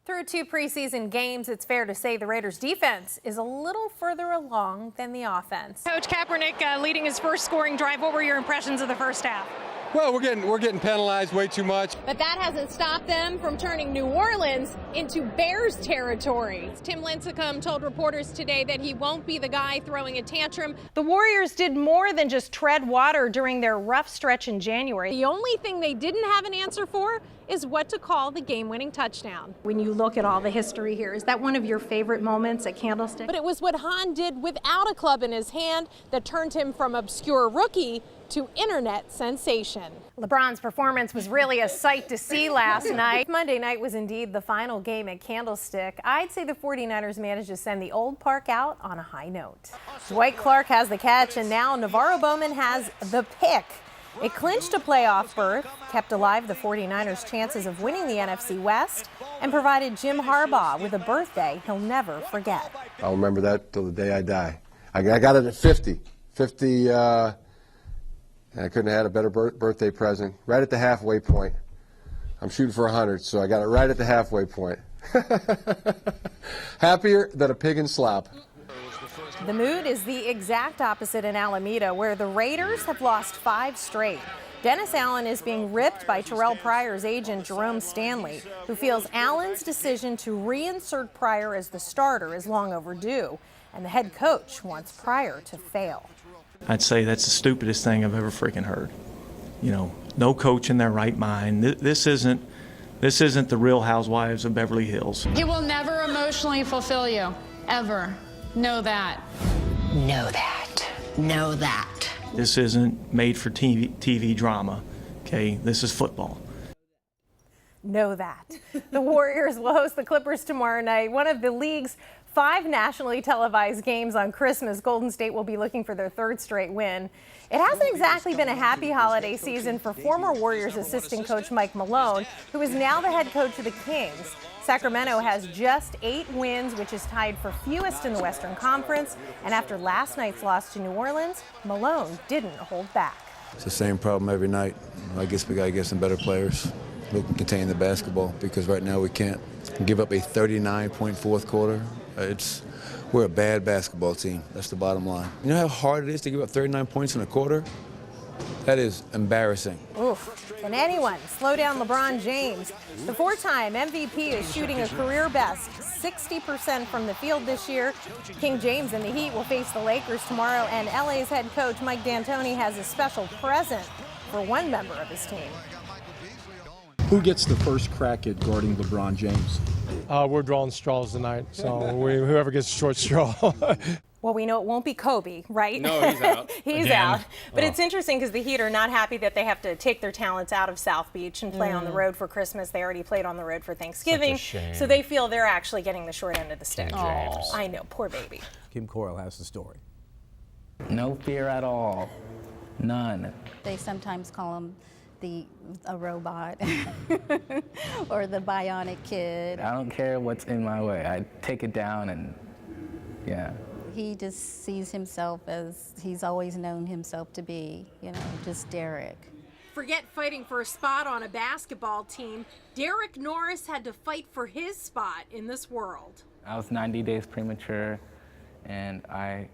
Through 2 preseason games, it's fair to say the Raiders' defense is a little further along than the offense. Coach Kaepernick leading his first scoring drive. What were your impressions of the first half? Well, we're getting penalized way too much. But that hasn't stopped them from turning New Orleans into Bears territory. Tim Lincecum told reporters today that he won't be the guy throwing a tantrum. The Warriors did more than just tread water during their rough stretch in January. The only thing they didn't have an answer for is what to call the game-winning touchdown. When you look at all the history here, is that one of your favorite moments at Candlestick? But it was what Hahn did without a club in his hand that turned him from obscure rookie to internet sensation. LeBron's performance was really a sight to see last night. Monday night was indeed the final game at Candlestick. I'd say the 49ers managed to send the old park out on a high note. Dwight Clark has the catch, and now Navarro Bowman has the pick. It clinched a playoff berth, kept alive the 49ers' chances of winning the NFC West, and provided Jim Harbaugh with a birthday he'll never forget. I'll remember that till the day I die. I got it at 50. 50, I couldn't have had a better birthday present. Right at the halfway point. I'm shooting for 100, so I got it right at the halfway point. Happier than a pig in slop. The mood is the exact opposite in Alameda, where the Raiders have lost 5 straight. Dennis Allen is being ripped by Terrell Pryor's agent, Jerome Stanley, who feels Allen's decision to reinsert Pryor as the starter is long overdue, and the head coach wants Pryor to fail. I'd say that's the stupidest thing I've ever freaking heard. You know, no coach in their right mind. This isn't the Real Housewives of Beverly Hills. He will never emotionally fulfill you, ever. Know that. Know that. Know that. This isn't made for TV drama, okay? This is football. Know that. The Warriors will host the Clippers tomorrow night, one of the league's 5 nationally televised games on Christmas. Golden State will be looking for their 3rd straight win. It hasn't exactly been a happy holiday season for former Warriors assistant coach Mike Malone, who is now the head coach of the Kings. Sacramento has just 8 wins, which is tied for fewest in the Western Conference. And after last night's loss to New Orleans, Malone didn't hold back. It's the same problem every night. I guess we got to get some better players who can contain the basketball, because right now we can't give up a 39-point fourth quarter. We're a bad basketball team. That's the bottom line. You know how hard it is to give up 39 points in a quarter? That is embarrassing. Oof. Can anyone slow down LeBron James? The 4-time MVP is shooting a career best 60% from the field this year. King James and the Heat will face the Lakers tomorrow, and LA's head coach Mike D'Antoni has a special present for one member of his team. Who gets the first crack at guarding LeBron James? We're drawing straws tonight, so whoever gets the short straw. Well, we know it won't be Kobe, right? No, he's out. He's out. But it's interesting because the Heat are not happy that they have to take their talents out of South Beach and play on the road for Christmas. They already played on the road for Thanksgiving. So they feel they're actually getting the short end of the stick. I know, poor baby. Kim Coyle has the story. No fear at all. None. They sometimes call him a robot or the bionic kid. I don't care what's in my way. I take it down and, yeah. He just sees himself as he's always known himself to be, you know, just Derek. Forget fighting for a spot on a basketball team. Derek Norris had to fight for his spot in this world. I was 90 days premature, and I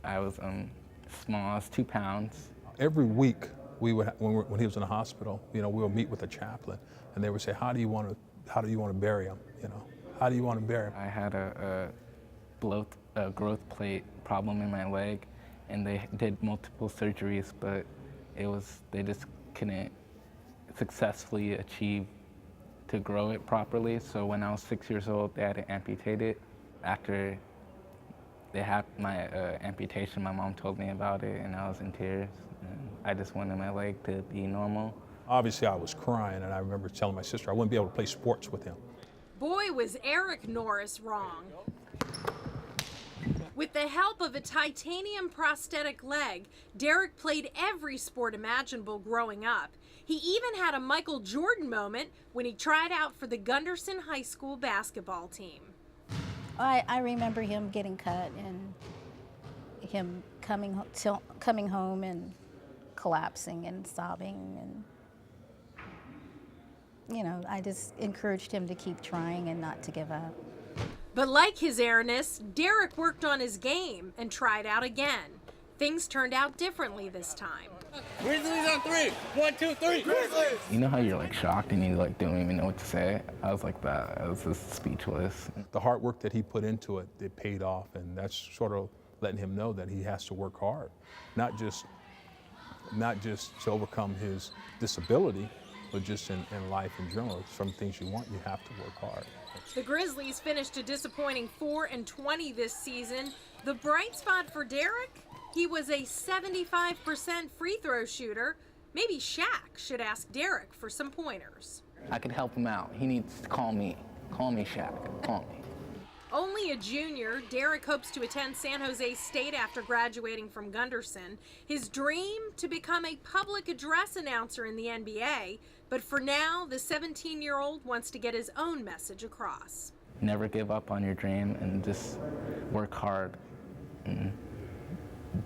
was small. I was 2 pounds. Every week, we would, when he was in the hospital, you know, we would meet with the chaplain, and they would say, "How do you want to bury him? You know, how do you want to bury him?" I had a growth plate problem in my leg, and they did multiple surgeries, but they just couldn't successfully achieve to grow it properly. So when I was 6 years old, they had to amputate it. After they had my amputation, my mom told me about it, and I was in tears. And I just wanted my leg to be normal. Obviously, I was crying, and I remember telling my sister I wouldn't be able to play sports with him. Boy, was Eric Norris wrong. With the help of a titanium prosthetic leg, Derek played every sport imaginable growing up. He even had a Michael Jordan moment when he tried out for the Gunderson High School basketball team. I remember him getting cut and him coming home and collapsing and sobbing, and I just encouraged him to keep trying and not to give up. But like his airness, Derek worked on his game and tried out again. Things turned out differently this time. Grizzlies on 3. 1, 2, 3. Grizzlies! You know how you're like shocked and you like don't even know what to say? I was like that. I was just speechless. The hard work that he put into it, it paid off, and that's sort of letting him know that he has to work hard, not just to overcome his disability, but just in life in general. Some things you want, you have to work hard. The Grizzlies finished a disappointing 4-20 this season. The bright spot for Derek? He was a 75% free throw shooter. Maybe Shaq should ask Derek for some pointers. I could help him out. He needs to call me. Call me, Shaq. Call me. Only a junior, Derek hopes to attend San Jose State after graduating from Gunderson. His dream, to become a public address announcer in the NBA. But for now, the 17-year-old wants to get his own message across. Never give up on your dream and just work hard. And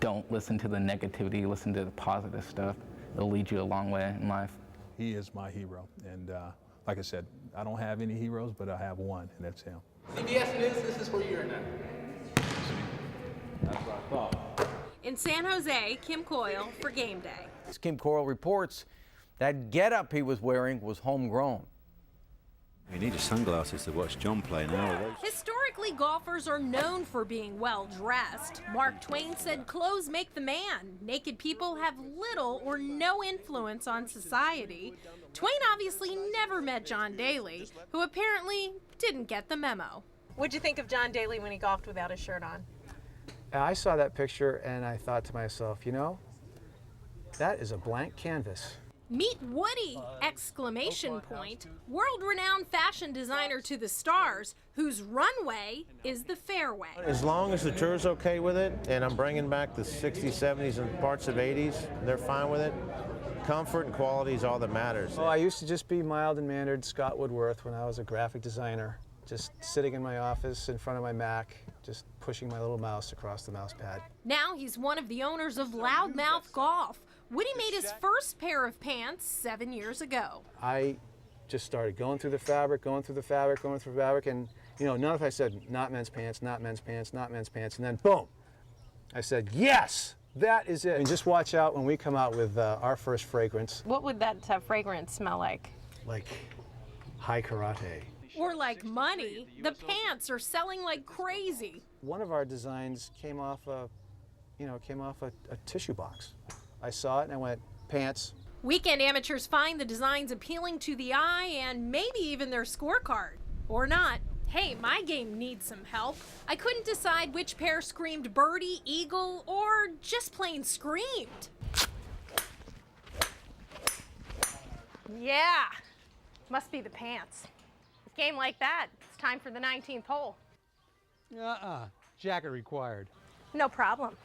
don't listen to the negativity, listen to the positive stuff. It'll lead you a long way in life. He is my hero. And like I said, I don't have any heroes, but I have one, and that's him. CBS News, this is where you're at. That's what I thought. In San Jose, Kim Coyle for Game Day. As Kim Coyle reports, that getup he was wearing was homegrown. You need your sunglasses to watch John play now. Historically, golfers are known for being well-dressed. Mark Twain said clothes make the man. Naked people have little or no influence on society. Twain obviously never met John Daly, who apparently didn't get the memo. What'd you think of John Daly when he golfed without his shirt on? I saw that picture and I thought to myself, that is a blank canvas. Meet Woody! Exclamation point. World-renowned fashion designer to the stars, whose runway is the fairway. As long as the tour's okay with it, and I'm bringing back the 60s, 70s, and parts of 80s, they're fine with it. Comfort and quality is all that matters. Oh, I used to just be mild and mannered Scott Woodworth when I was a graphic designer, just sitting in my office in front of my Mac, just pushing my little mouse across the mouse pad. Now he's one of the owners of Loudmouth Golf. Woody made his first pair of pants 7 years ago. I just started going through the fabric, and none of it I said, not men's pants, not men's pants, not men's pants, and then boom, I said, yes, that is it. And just watch out when we come out with our first fragrance. What would that fragrance smell like? Like high karate. Or like money. The pants are selling like crazy. One of our designs came off a tissue box. I saw it and I went, pants. Weekend amateurs find the designs appealing to the eye and maybe even their scorecard. Or not. Hey, my game needs some help. I couldn't decide which pair screamed birdie, eagle, or just plain screamed. Yeah, must be the pants. A game like that, it's time for the 19th hole. Jacket required. No problem.